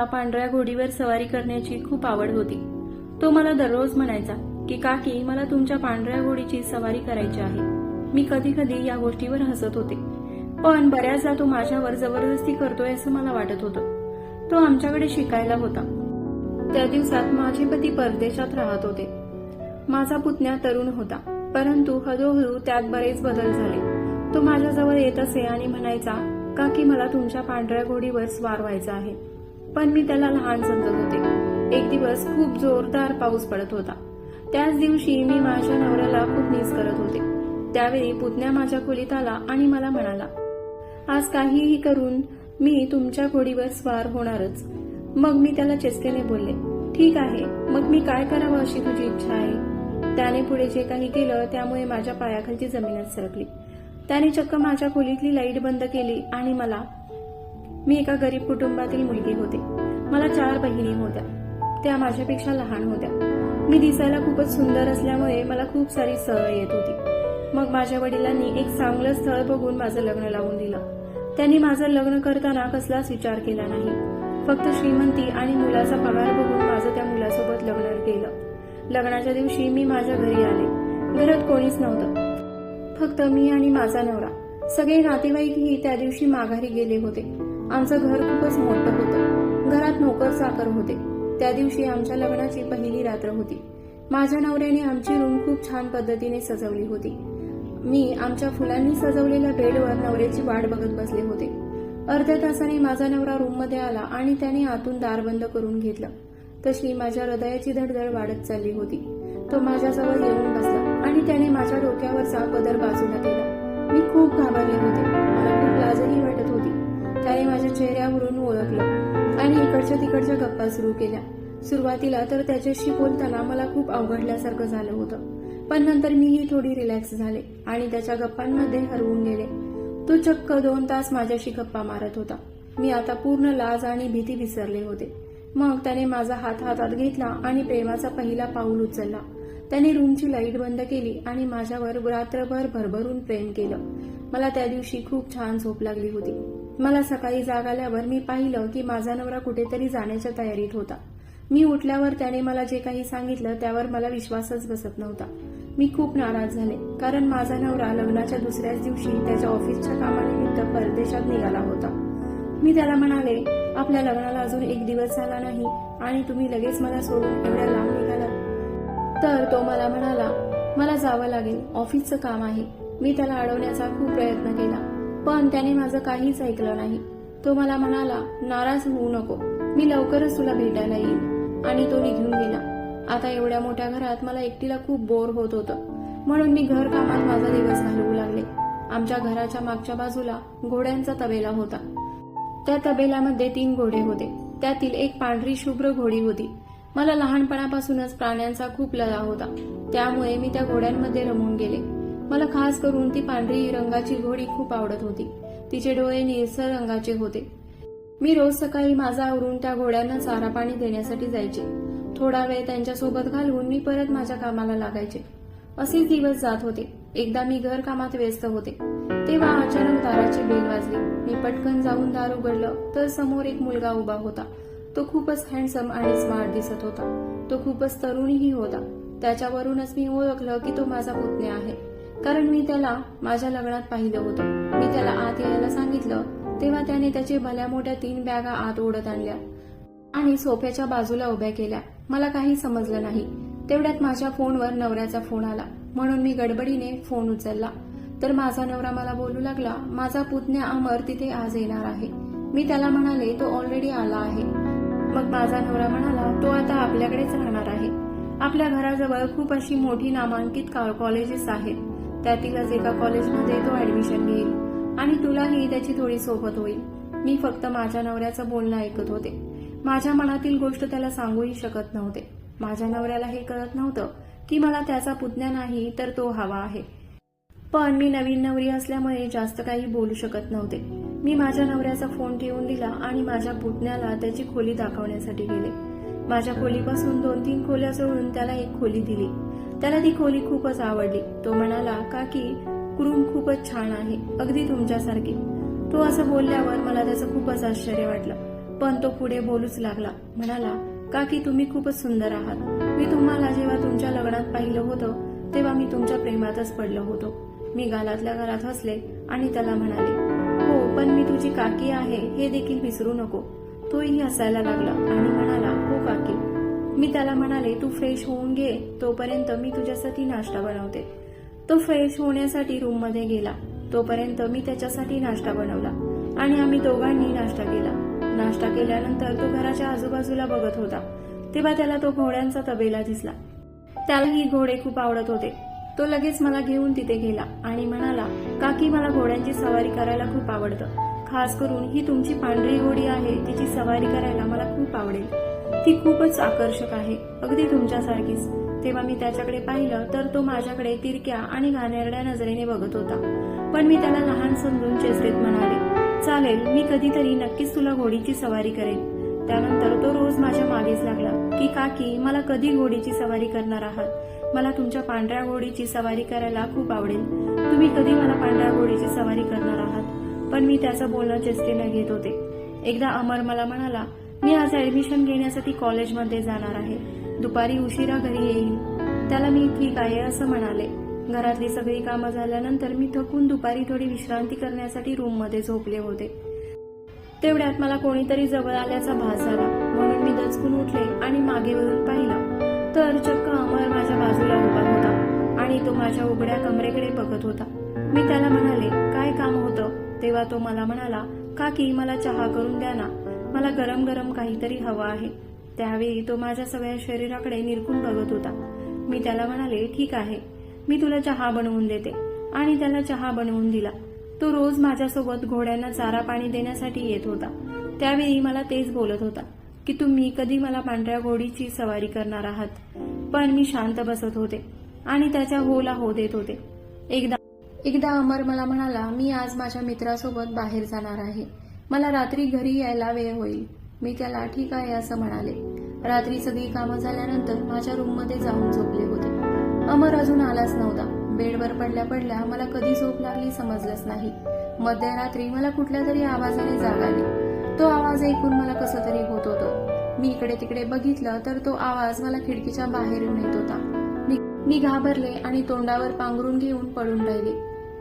पांढऱ्या घोडीवर सवारी करण्याची खूप आवड होती. तो मला दररोज म्हणायचा की काकी, मला तुमच्या पांढऱ्या घोडीची सवारी करायची आहे. मी कधी कधी या गोष्टीवर हसत होते, पण बऱ्याचदा तो माझ्यावर जबरदस्ती करतोय असं मला वाटत होतं. तो आमच्याकडे शिकायला होता. त्या दिवसात माझे पती परदेशात राहत होते. माझा पुतण्या तरुण होता, परंतु हळूहळू त्यात बरेच बदल झाले. तो माझ्याजवळ येत असे आणि म्हणायचा, काकी, मला तुमच्या पांढऱ्या घोडीवर स्वार व्हायचं आहे. पण मी त्याला लहान समजत होते. एक दिवस खूप जोरदार पाऊस पडत होता. त्याच दिवशी मी माझ्या नवऱ्याला खूप मिस करत होते. त्यावेळी पुतण्या माझ्या खोलीत आला आणि मला म्हणाला, आज काहीही करून मी तुमच्या घोडीवर स्वार होणारच. मग मी त्याला चेष्टेने बोलले, ठीक आहे, मग मी काय करावं अशी तुझी इच्छा आहे. त्याने पुढे जे काही केलं त्यामुळे माझ्या पायाखालची जमीनच सरकली. त्याने चक्क माझ्या खोलीतली लाईट बंद केली आणि मी एका गरीब कुटुंबातील मुलगी होते. मला 4 बहिणी होत्या. त्या माझ्यापेक्षा लहान होत्या. मी दिसायला खूपच सुंदर असल्यामुळे मला खूप सारी सवय येत होती. मग माझ्या वडिलांनी एक चांगलं स्थळ बघून माझं लग्न लावून दिलं. त्यांनी माझं लग्न करताना कसलाच विचार केला नाही. फक्त श्रीमंती आणि मुलाचा पगार बघून माझं त्या मुलासोबत लग्न केलं. लग्नाच्या दिवशी मी माझ्या घरी आले. घरात कोणीच नव्हतं, फक्त मी आणि माझा नवरा. सगळे नातेवाईकही त्या दिवशी माघारी गेले होते. आमचं घर खूपच मोठं होतं. घरात नोकर चाकर होते. त्या दिवशी आमच्या लग्नाची पहिली रात्र होती. माझ्या नवऱ्याने आमची रूम खूप छान पद्धतीने सजवली होती. मी आमच्या फुलांनी सजवलेल्या बेडवर नवऱ्याची वाट बघत बसले होते. अर्ध्या तासाने माझा नवरा रूममध्ये आला आणि त्याने आतून दार बंद करून घेतलं. तशी माझ्या हृदयाची धडधड वाढत चालली होती. तो माझ्याजवळ येऊन बसला आणि त्याने माझ्या डोक्यावरचा पदर बाजूला केला. मी खूप घाबरले होते. मला खूप लाजही वाटत होती. त्याने माझ्या चेहऱ्यावरून ओळखलं आणि इकडच्या तिकडच्या गप्पा सुरू केल्या. सुरुवातीला तर त्याच्याशी बोलताना मला खूप अवघडल्यासारखं झालं होतं, पण नंतर मीही थोडी रिलॅक्स झाले आणि त्याच्या गप्पांमध्ये हरवून गेले. तो चक्क 2 तास माझ्याशी गप्पा मारत होता. मी आता पूर्ण लाज आणि भीती विसरले होते. मग त्याने माझा हात हातात घेतला आणि प्रेमाचा पहिला पाऊल उचलला. त्याने रूमची लाईट बंद केली आणि माझ्यावर रात्रभर भरभरून प्रेम केलं. मला त्या दिवशी खूप छान झोप लागली होती. मला सकाळी जाग आल्यावर मी पाहिलं की माझा नवरा कुठेतरी जाण्याच्या तयारीत होता. मी उठल्यावर त्याने मला जे काही सांगितलं त्यावर मला विश्वासच बसत नव्हता. मी खूप नाराज झाले, कारण माझा नवरा लग्नाच्या दुसऱ्याच दिवशी त्याच्या ऑफिसच्या कामानिमित्त परदेशात निघाला होता. मी त्याला म्हणाले, आपल्या लग्नाला अजून 1 दिवस झाला नाही आणि तुम्ही लगेच मला सोडून एवढ्या लांब निघालात. तर तो मला म्हणाला, मला जावं लागेल, ऑफिसचं काम आहे. मी त्याला अडवण्याचा खूप प्रयत्न केला, पण त्याने माझं काहीच ऐकलं नाही. तो मला म्हणाला, नाराज होऊ नको, मी लवकरच तुला भेटायला येईल. आणि तो निघून गेला. आता एवढ्या मोठ्या घरात मला एकटीला खूप बोर होत होतं, म्हणून मी घर कामात माझा दिवस घालवू लागले. आमच्या घराच्या मागच्या बाजूला घोड्यांचा तबेला होता. त्या तबेल्यामध्ये 3 घोडे होते. त्यातील एक पांढरी शुभ्र घोडी होती. मला लहानपणापासूनच प्राण्यांचा खूप लळा होता, त्यामुळे मी त्या घोड्यांमध्ये रमून गेले. मला खास करून ती पांढरी रंगाची घोडी खूप आवडत होती. तिचे डोळे निळसर रंगाचे होते. मी रोज सकाळी माझा आवरून त्या घोड्यांना चारा पाणी देण्यासाठी जायचे. थोडा वेळ त्यांच्यासोबत घालवून मी परत माझ्या कामाला लागायचे. असेच दिवस जात होते. एकदा मी घर कामात व्यस्त होते, तेव्हा अचानक दाराची बेल वाजली. मी पटकन जाऊन दार उघडलं तर समोर एक मुलगा उभा होता. तो खूपच हँडसम आणि स्मार्ट दिसत होता. तो खूपच तरुणही होता. त्याच्यावरूनच मी ओळखलं की तो माझा पुतण्या आहे, कारण मी त्याला माझ्या लग्नात पाहिलं होतं. मी त्याला आत यायला सांगितलं तेव्हा त्याने त्याचे भल्या मोठ्या 3 बॅगा आत ओढत आणल्या आणि सोफ्याच्या बाजूला उभ्या केल्या. मला काही समजलं नाही. तेवढ्यात माझ्या फोनवर नवऱ्याचा फोन आला, म्हणून मी गडबडीने फोन उचलला. तर माझा नवरा मला बोलू लागला, माझा पुतण्या अमर तिथे आज येणार आहे. मी त्याला म्हणाले, तो ऑलरेडी आला आहे. मग माझा नवरा म्हणाला, तो आता आपल्याकडेच राहणार आहे. आपल्या घराजवळ खूप अशी मोठी नामांकित कॉलेजेस आहेत. त्यातीलच एका कॉलेजमध्ये तो ऍडमिशन घेईल आणि तुलाही त्याची थोडी सोबत होईल. मी फक्त माझ्या नवऱ्याचं बोलणं ऐकत होते. माझ्या मनातील गोष्ट त्याला सांगूही शकत नव्हते. माझ्या नवऱ्याला हे कळत नव्हतं की मला त्याचा पुतण्या नाही तर तो हवा आहे. पण मी नवीन नवरी असल्यामुळे जास्त काही बोलू शकत नव्हते. मी माझ्या नवऱ्याचा फोन ठेवून दिला आणि माझ्या पुतण्याला त्याची खोली दाखवण्यासाठी गेले. माझ्या खोलीपासून 2-3 खोल्या सोडून त्याला एक खोली दिली. त्याला ती खोली खूपच आवडली. तो म्हणाला, काकी, रूम खूपच छान आहे, अगदी तुमच्यासारखी. तो असं बोलल्यावर मला त्याचं खूपच आश्चर्य वाटलं. पण तो पुढे बोलूच लागला. म्हणाला, काकी तुम्ही खूपच सुंदर आहात. मी तुम्हाला जेव्हा तुमच्या लग्नात पाहिलं होतं तेव्हा मी तुमच्या प्रेमातच पडलो होतो. मी गालातल्या गालात हसले आणि त्याला म्हणाले, हो पण मी तुझी काकी आहे हे देखील विसरू नको. तोही हसायला लागला आणि म्हणाला, हो काकी. मी त्याला म्हणाले, तू फ्रेश होऊन घे, तोपर्यंत मी तुझ्यासाठी नाश्ता बनवते. तो फ्रेश होण्यासाठी रूममध्ये गेला. तोपर्यंत मी त्याच्यासाठी नाश्ता बनवला आणि आम्ही दोघांनी नाश्ता केला. नाश्ता केल्यानंतर तो घराच्या आजूबाजूला बघत होता तेव्हा त्याला तो घोड्यांचा तबेला दिसला. त्यालाही घोडे खूप आवडत होते. तो लगेच मला घेऊन तिथे गेला आणि म्हणाला, काकी मला घोड्यांची सवारी करायला खूप आवडतं. खास करून ही तुमची पांढरी घोडी आहे, तिची सवारी करायला मला खूप आवडेल. ती खूपच आकर्षक आहे, अगदी तुमच्यासारखीच. तेव्हा मी त्याच्याकडे पाहिलं तर तो माझ्याकडे तिरक्या आणि घाणेरड्या नजरेने बघत होता. पण मी त्याला लहान समजून चेष्टेत म्हणाले, चालेल, मी कधीतरी नक्कीच तुला घोडीची सवारी करेन. त्यानंतर तो रोज माझ्या मागेच लागला की काकी मला कधी घोडीची सवारी करणार आहात. मला तुमच्या पांढऱ्या घोडीची सवारी करायला खूप आवडेल. तुम्ही कधी मला पांढऱ्या घोडीची सवारी करणार आहात. पण मी त्याचं बोलणं चेष्टेने घेत होते. एकदा अमर मला म्हणाला, मी आज ऍडमिशन घेण्यासाठी कॉलेजमध्ये जाणार आहे. दुपारी उशिरा घरी येईल. त्याला मी ठीक आहे असं म्हणाले. घरातली सगळी कामं झाल्यानंतर मी थकून दुपारी थोडी विश्रांती करण्यासाठी रूममध्ये झोपले होते. तेवढ्यात मला कोणीतरी जवळ आल्याचा भास झाला. म्हणून मी दचकून उठले आणि मागे वळून पाहिलं तर चक्क अमर माझ्या बाजूला उभा होता आणि तो माझ्या उघड्या कमरेकडे बघत होता. मी त्याला म्हणाले, काय काम होतं. तेव्हा तो मला म्हणाला, काकी मला चहा करून द्या ना, मला गरम गरम काहीतरी हवं आहे. त्यावेळी तो माझ्या सगळ्या शरीराकडे निरखून बघत होता. मी त्याला म्हणाले, ठीक आहे, मी तुला चहा बनवून देते आणि त्याला चहा बनवून दिला. तो रोज माझ्यासोबत घोड्यांना चारा पाणी देण्यासाठी येत होता. त्यावेळी मला तेच बोलत होता की तुम्ही कधी मला पांढऱ्या घोडीची सवारी करणार आहात. पण मी शांत बसत होते आणि त्याच्या होला हो देत होते. एकदा अमर मला म्हणाला, मी आज माझ्या मित्रासोबत बाहेर जाणार आहे. मला रात्री घरी यायला वेळ होईल. मी त्याला ठीक आहे असं म्हणाले. रात्री सगळी कामं झाल्यानंतर माझ्या रूममध्ये जाऊन झोपले होते. अमर अजून आलाच नव्हता. बेडवर पडल्या पडल्या मला कधी झोप लागली समजलंच नाही. मध्यरात्री मला कुठल्या तरी आवाजाने जाग आली. तो आवाज ऐकून मला कसं तरी होत होतं. मी इकडे तिकडे बघितलं तर तो आवाज मला खिडकीच्या बाहेरून येत होता. मी घाबरले आणि तोंडावर पांघरून घेऊन पडून राहिले.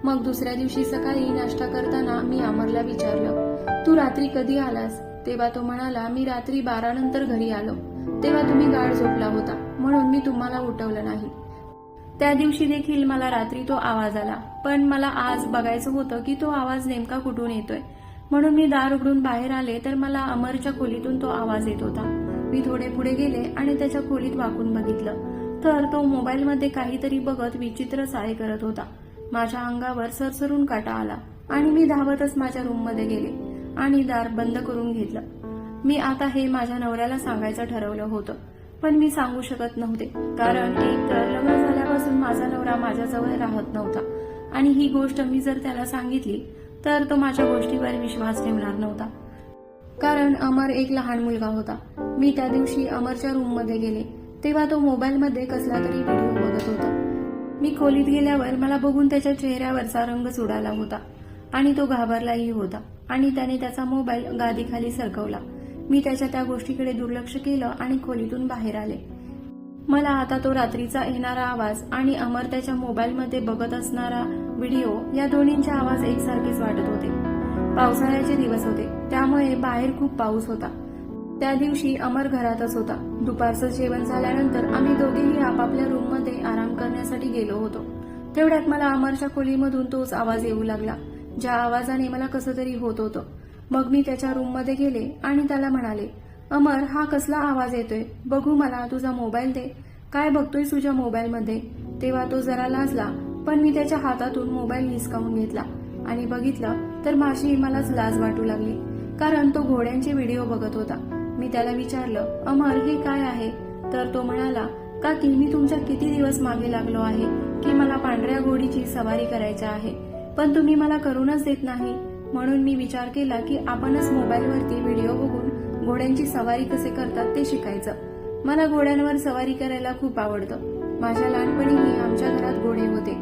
मग दुसऱ्या दिवशी सकाळी नाश्ता करताना मी अमरला विचारलं, तू रात्री कधी आलास. तेव्हा तो म्हणाला, मी रात्री 12 नंतर घरी आलो. तेव्हा तुम्ही गाढ झोपला होता म्हणून मी तुम्हाला उठवलं नाही. त्या दिवशी देखील मला रात्री तो आवाज आला. पण मला आज बघायचं होतं की तो आवाज नेमका कुठून येतोय. म्हणून मी दार उघडून बाहेर आले तर मला अमरच्या खोलीतून तो आवाज येत होता. मी थोडे पुढे गेले आणि त्याच्या खोलीत वाकून बघितलं तर तो मोबाईलमध्ये काहीतरी बघत विचित्र चाळे करत होता. माझ्या अंगावर सरसरून काटा आला आणि मी धावतच माझ्या रूममध्ये गेले आणि दार बंद करून घेतलं. मी आता हे माझ्या नवऱ्याला सांगायचं ठरवलं होतं. पण मी सांगू शकत नव्हते कारण एक तर लग्न झाल्यापासून माझा नवरा माझ्याजवळ राहत नव्हता आणि ही गोष्ट मी जर त्याला सांगितली तर तो माझ्या गोष्टीवर विश्वास ठेवणार नव्हता. कारण अमर एक लहान मुलगा होता. मी त्या दिवशी अमरच्या रूममध्ये गेले तेव्हा तो मोबाईलमध्ये कसला तरी व्हिडिओ बघत होता. मी खोलीत गेल्यावर मला बघून त्याच्या चेहऱ्यावरचा रंगच उडाला होता आणि तो घाबरलाही होता आणि त्याने त्याचा मोबाईल गादीखाली सरकवला. मी त्याच्या त्या गोष्टीकडे दुर्लक्ष केलं आणि खोलीतून बाहेर आले. मला आता तो रात्रीचा येणारा आवाज आणि अमर त्याच्या मोबाईलमध्ये बघत असणारा व्हिडिओ या दोन्हींचे आवाज एकसारखेच वाटत होते. पावसाळ्याचे दिवस होते त्यामुळे बाहेर खूप पाऊस होता. त्या दिवशी अमर घरातच होता. दुपारचं जेवण झाल्यानंतर आम्ही दोघेही आपापल्या रूममध्ये आराम करण्यासाठी गेलो होतो. तेवढ्यात मला अमरच्या खोलीमधून तोच आवाज येऊ लागला ज्या आवाजाने मला कसं तरी होत होतं. मग मी त्याच्या रूममध्ये गेले आणि त्याला म्हणाले, अमर हा कसला आवाज येतोय, बघू मला तुझा मोबाईल दे. काय बघतोय तुझ्या मोबाईलमध्ये. तेव्हा तो जरा लाजला पण मी त्याच्या हातातून मोबाईल हिसकावून घेतला आणि बघितलं तर माझी मलाच लाज वाटू लागली कारण तो घोड्यांचे व्हिडिओ बघत होता. मी त्याला विचारलं, अमर हे काय आहे. तर तो म्हणाला, काकी मी तुमच्या किती दिवस मागे लागलो आहे की मला पांढऱ्या घोडीची सवारी करायची आहे पण तुम्ही मला करूनच देत नाही. म्हणून मी विचार केला की आपणच मोबाईलवरती व्हिडिओ बघून घोड्यांची सवारी कसे करतात ते शिकायचं. मला घोड्यांवर सवारी करायला खूप आवडतं. माझ्या लहानपणीही आमच्या घरात घोडे होते.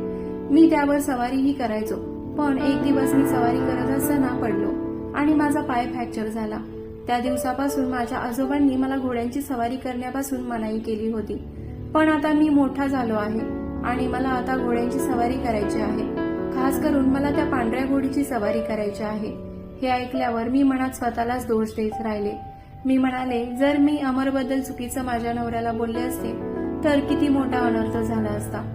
मी त्यावर सवारीही करायचो. पण एक दिवस मी सवारी करत असताना पडलो आणि माझा पाय फ्रॅक्चर झाला. त्या दिवसापासून माझ्या आजोबांनी मला घोड्यांची सवारी करण्यापासून मनाई केली होती. पण आता मी मोठा झालो आहे आणि मला आता घोड्यांची सवारी करायची आहे. खास करून मला त्या पांढऱ्या घोडीची सवारी करायची आहे. हे ऐकल्यावर मी मनात स्वतःलाच दोष देत राहिले. मी म्हणाले, जर मी अमरबद्दल चुकीचं माझ्या नवऱ्याला बोलले असते तर किती मोठा अनर्थ झाला असता.